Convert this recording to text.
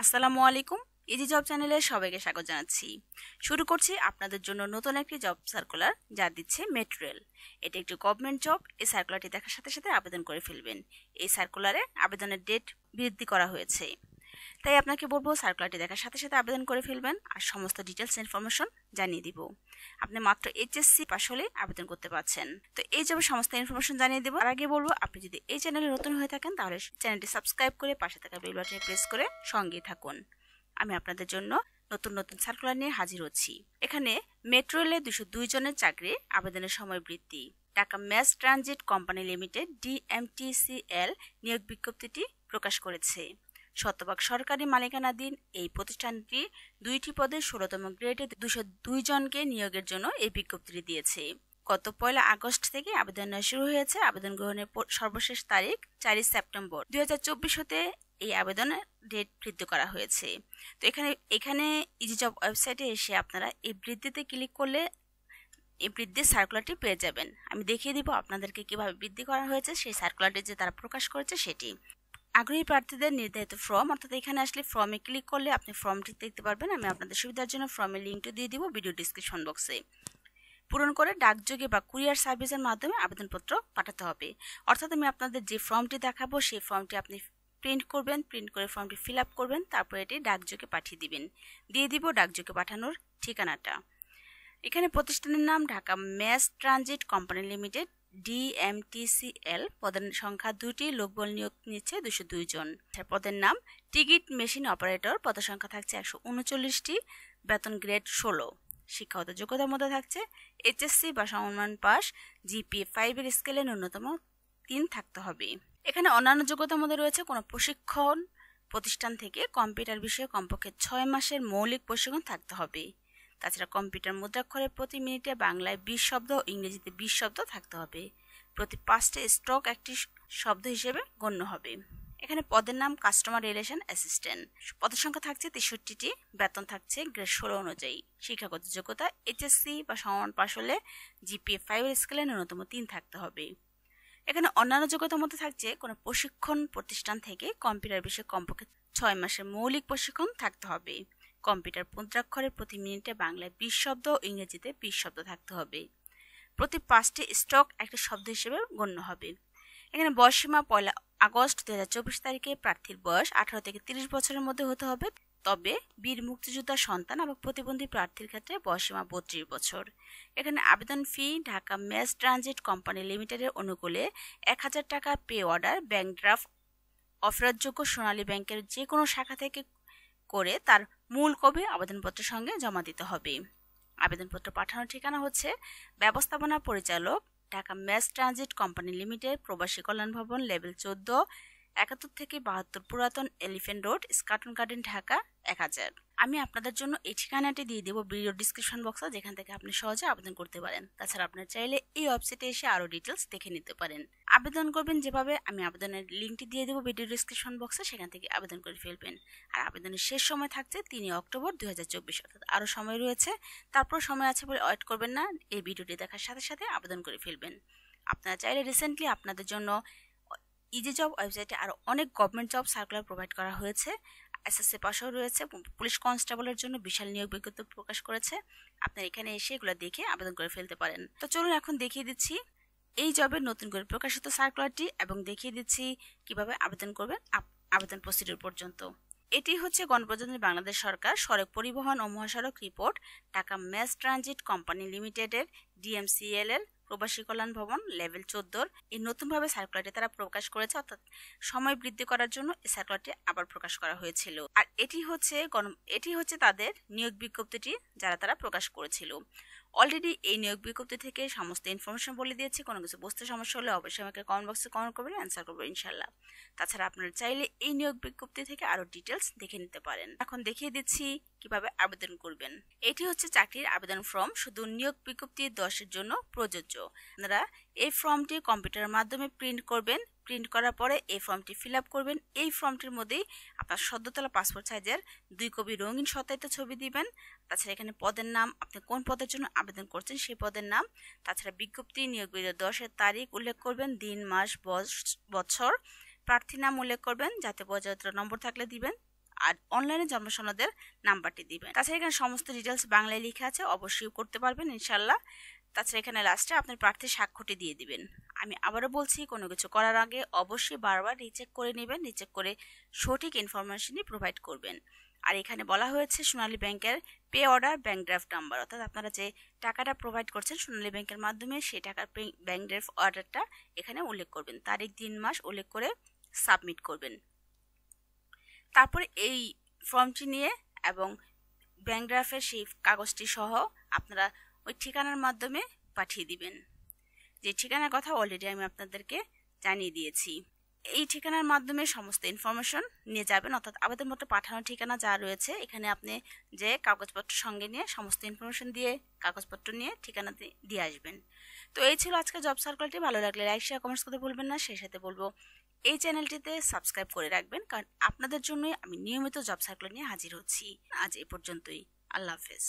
আসসালামু আলাইকুম। Easy job চ্যানেলে সবাইকে স্বাগত জানাচ্ছি। শুরু করছি আপনাদের জন্য নতুন একটি জব সার্কুলার যা দিচ্ছে মেট্রো রেল। এটি একটি গভর্নমেন্ট জব। এই সার্কুলারটি দেখার সাথে সাথে আবেদন করে ফেলবেন। এই সার্কুলারে আবেদনের ডেট বৃদ্ধি করা হয়েছে, তাই আপনাকে বলবো সার্কুলারটি দেখার সাথে সাথে আবেদন করে ফেলবেন আর সমস্ত ডিটেলস ইনফরমেশন জানিয়ে দিব। আপনি মাত্র এইচএসসি পাস হলে আবেদন করতে পারছেন। তো এই জবের সমস্ত ইনফরমেশন জানিয়ে দেবো। আর আগে বলবো, আপনি যদি এই চ্যানেলে নতুন হয়ে থাকেন তাহলে চ্যানেলটি সাবস্ক্রাইব করে পাশে থাকা বেল বাটনে প্রেস করে সঙ্গেই থাকুন। আমি আপনাদের জন্য নতুন নতুন সার্কুলার নিয়ে হাজির হচ্ছি। এখানে মেট্রো রেলে 202 জনের চাকরি, আবেদনের সময় বৃদ্ধি। Dhaka mass transit company limited DMTCL নিয়োগ বিজ্ঞপ্তিটি প্রকাশ করেছে। শতভাগ সরকারি মালিকানাধীন এই প্রতিষ্ঠানটি 2টি পদে 16তম গ্রেডে 202 জনকে নিয়োগের জন্য এই বিজ্ঞপ্তিটি দিয়েছে। গত 1 আগস্ট থেকে আবেদন শুরু হয়েছে। আবেদন গ্রহণের সর্বশেষ তারিখ 4 সেপ্টেম্বর 2024 হতে এই আবেদনের ডেট বৃদ্ধি করা হয়েছে। তো এখানে ইজি জব ওয়েবসাইটে এসে আপনারা এই বৃদ্ধিতে ক্লিক করলে এই বৃদ্ধির সার্কুলারটি পেয়ে যাবেন। আমি দেখিয়ে দিব আপনাদেরকে কিভাবে বৃদ্ধি করা হয়েছে, সেই সার্কুলারটি যে তারা প্রকাশ করেছে সেটি। আগ্রহী প্রার্থীদের নির্ধারিত ফর্ম, অর্থাৎ এখানে আসলে ফর্মে ক্লিক করলে আপনি ফর্মটি দেখতে পারবেন। আমি আপনাদের সুবিধার জন্য ফর্মের লিঙ্কটি দিয়ে দিব ভিডিও ডিসক্রিপশন বক্সে। পূরণ করে ডাকযোগে বা কুরিয়ার সার্ভিসের মাধ্যমে আবেদনপত্র পাঠাতে হবে। অর্থাৎ আমি আপনাদের যে ফর্মটি দেখাবো সেই ফর্মটি আপনি প্রিন্ট করবেন, প্রিন্ট করে ফর্মটি ফিল আপ করবেন, তারপর এটি ডাকযোগে পাঠিয়ে দিবেন। দিয়ে দিব ডাকযোগে পাঠানোর ঠিকানাটা। এখানে প্রতিষ্ঠানের নাম Dhaka mass transit company limited DMTCL। পদের সংখ্যা 2টি, লোকবল নিয়োগ নিচ্ছে 202 জন। পদের নাম টিকিট মেশিন অপারেটর, পদের সংখ্যা থাকছে 139টি, বেতন গ্রেড 16। শিক্ষাগত যোগ্যতার মধ্যে থাকছে HSC বা সমমান পাস, GPA 5 এর স্কেলে ন্যূনতম 3 থাকতে হবে। এখানে অন্যান্য যোগ্যতার মধ্যে রয়েছে কোনো প্রশিক্ষণ প্রতিষ্ঠান থেকে কম্পিউটার বিষয়ে কমপক্ষে 6 মাসের মৌলিক প্রশিক্ষণ থাকতে হবে। তাছাড়া কম্পিউটার মুদ্রাক্ষরে প্রতি মিনিটে বাংলায় 20 শব্দ ও ইংরেজিতে 20 শব্দ থাকতে হবে। প্রতি 5টা স্ট্রোক একটি শব্দ হিসেবে গণ্য হবে। এখানে পদের নাম কাস্টমার রিলেশন অ্যাসিস্ট্যান্ট। পদের সংখ্যা থাকছে 63টি, বেতন থাকছে গ্রেড 16 অনুযায়ী। শিক্ষাগত যোগ্যতা HSC বা সমমান পাস হলে GPA 5 এর স্কেলে ন্যূনতম 3 থাকতে হবে। এখানে অন্যান্য যোগ্যতার মধ্যে থাকছে কোনো প্রশিক্ষণ প্রতিষ্ঠান থেকে কম্পিউটার বিষয়ে কমপক্ষে 6 মাসের মৌলিক প্রশিক্ষণ থাকতে হবে। কম্পিউটার মুদ্রাক্ষরে প্রতি মিনিটে বাংলায় 20 শব্দ ও ইংরেজিতে 20 শব্দ থাকতে হবে। প্রতি 5টি স্টক একটি শব্দ হিসেবে গণ্য হবে। এখানে বয়সসীমা 1 আগস্ট 2024 তারিখে প্রার্থীর বয়স 18 থেকে 30 বছরের মধ্যে হতে হবে। তবে বীর মুক্তিযোদ্ধার সন্তান এবং প্রতিবন্ধী প্রার্থীর ক্ষেত্রে বয়সসীমা 32 বছর। এখানে আবেদন ফি ঢাকা ম্যাস ট্রানজিট কোম্পানি লিমিটেডের অনুকূলে 1000 টাকা পে অর্ডার ব্যাংক ড্রাফট অফেরতযোগ্য সোনালী ব্যাংকের যে কোনো শাখা থেকে করে তার মূল কপি আবেদনপত্রের সঙ্গে জমা দিতে হবে। আবেদনপত্র পাঠানোর ঠিকানা হচ্ছে ব্যবস্থাপনা পরিচালক, Dhaka mass transit company limited, Probashi Kalyan Bhaban, level 14, 71 থেকে 72 পুরাতন elephant road, Eskaton garden, Dhaka 1000। আমি আপনাদের জন্য এই ঠিকানাটি দিয়ে দেবো ভিডিও ডিসক্রিপশন বক্সে, যেখান থেকে আপনি সহজে আবেদন করতে পারেন। তাছাড়া আপনার চাইলে এই ওয়েবসাইটে এসে আরও ডিটেলস দেখে নিতে পারেন। আবেদন করবেন যেভাবে, আমি আবেদনের লিঙ্কটি দিয়ে দেবো ভিডিও ডিসক্রিপশন বক্সে, সেখান থেকে আবেদন করে ফেলবেন। আর আবেদনের শেষ সময় থাকছে 3 অক্টোবর 2024, অর্থাৎ আরও সময় রয়েছে। তারপর সময় আছে বলে ওয়েট করবেন না, এই ভিডিওটি দেখার সাথে সাথে আবেদন করে ফেলবেন। আপনারা চাইলে রিসেন্টলি আপনাদের জন্য ইজি জব ওয়েবসাইটে আরও অনেক গভর্নমেন্ট জব সার্কুলার প্রোভাইড করা হয়েছে। SSC পাশেও রয়েছে। পুলিশ কনস্টেবলের জন্য বিশাল নিয়োগ বিজ্ঞপ্তি প্রকাশ করেছে। আপনারা এখানে এসে এগুলো দেখে আবেদন করে ফেলতে পারেন। তো চলুন এখন দেখিয়ে দিচ্ছি এই জবের নতুন করে প্রকাশিত সার্কুলারটি এবং দেখিয়ে দিচ্ছি কিভাবে আবেদন করবেন আবেদন প্রসিডিউর পর্যন্ত। এটি হচ্ছে গণপ্রজাতন্ত্রী বাংলাদেশ সরকার সড়ক পরিবহন ও মহাসড়ক report Dhaka mass transit company লিমিটেডের DMCL এর প্রবাসী কল্যাণ ভবন, লেভেল 14 এই নতুনভাবে সার্কুলারটি তারা প্রকাশ করেছে, অর্থাৎ সময় বৃদ্ধি করার জন্য এই সার্কুলারটি আবার প্রকাশ করা হয়েছিল। আর এটি হচ্ছে তাদের নিয়োগ বিজ্ঞপ্তিটি যারা তারা প্রকাশ করেছিল। অলরেডি এই নিয়োগ বিজ্ঞপ্তি থেকে সমস্ত ইনফরমেশন বলে দিয়েছি। কোনো কিছু বুঝতে সমস্যা হলে অবশ্যই আমাকে কমেন্ট বক্সে কমেন্ট করবেন, অ্যান্সার করবো ইনশাল্লাহ। তাছাড়া আপনারা চাইলে এই নিয়োগ বিজ্ঞপ্তি থেকে আরো ডিটেলস দেখে নিতে পারেন। এখন দেখিয়ে দিচ্ছি কিভাবে আবেদন করবেন। এটি হচ্ছে চাকরির আবেদন ফর্ম, শুধু নিয়োগ বিজ্ঞপ্তি 10-এর জন্য প্রযোজ্য। আপনারা এই ফর্মটি কম্পিউটারের মাধ্যমে প্রিন্ট করবেন। প্রিন্ট করার পরে এই ফর্মটি ফিল আপ করবেন। এই ফর্মটির মধ্যেই আপনার সদ্য তোলা পাসপোর্ট সাইজের 2 কপি রঙিন সত্যায়িত ছবি দিবেন। তাছাড়া এখানে পদের নাম, আপনি কোন পদের জন্য আবেদন করছেন সেই পদের নাম, তাছাড়া বিজ্ঞপ্তি নিয়োগ বিধি 10-এর তারিখ উল্লেখ করবেন, দিন, মাস, বছর, প্রার্থী নাম উল্লেখ করবেন, যাতে বজায়ত্র নম্বর থাকলে দিবেন, আর অনলাইনে জন্ম সনদের নাম্বারটি দিবেন। তাছাড়া এখানে সমস্ত ডিটেলস বাংলায় লেখা আছে, অবশ্যই করতে পারবেন ইনশাল্লাহ। তাছাড়া এখানে লাস্টে আপনার প্রার্থীর স্বাক্ষরটি দিয়ে দিবেন। আমি আবারও বলছি, কোনো কিছু করার আগে অবশ্যই বারবার রিচেক করে নেবেন, রিচেক করে সঠিক ইনফরমেশনই প্রোভাইড করবেন। আর এখানে বলা হয়েছে সোনালী ব্যাংকের pay order bank draft number, অর্থাৎ আপনারা যে টাকাটা প্রোভাইড করছেন সোনালী ব্যাংকের মাধ্যমে সেই টাকার ব্যাংক ড্রাফট অর্ডারটা এখানে উল্লেখ করবেন, তারিখ দিন মাস উল্লেখ করে সাবমিট করবেন। তারপরে এই ফর্মটি নিয়ে এবং ব্যাংক ড্রাফটের সেই কাগজটি সহ আপনারা ওই ঠিকানার মাধ্যমে পাঠিয়ে দিবেন, যে ঠিকানার কথা অলরেডি আমি আপনাদেরকে জানিয়ে দিয়েছি। এই ঠিকানার মাধ্যমে সমস্ত ইনফরমেশন নিয়ে যাবেন, অর্থাৎ আবেদনপত্র পাঠানোর ঠিকানা যা রয়েছে এখানে আপনি যে কাগজপত্র সঙ্গে নিয়ে সমস্ত ইনফরমেশন দিয়ে কাগজপত্র নিয়ে ঠিকানা দিয়ে আসবেন। তো এই ছিল আজকে জব সার্কুলারটি। ভালো লাগলে লাইক শেয়ার কমেন্টস করতে ভুলবেন না। সেই সাথে বলবো এই চ্যানেলটিতে সাবস্ক্রাইব করে রাখবেন, কারণ আপনাদের জন্যই আমি নিয়মিত জব সার্কুলার নিয়ে হাজির হচ্ছি। আজ এ পর্যন্তই। আল্লাহ হাফেজ।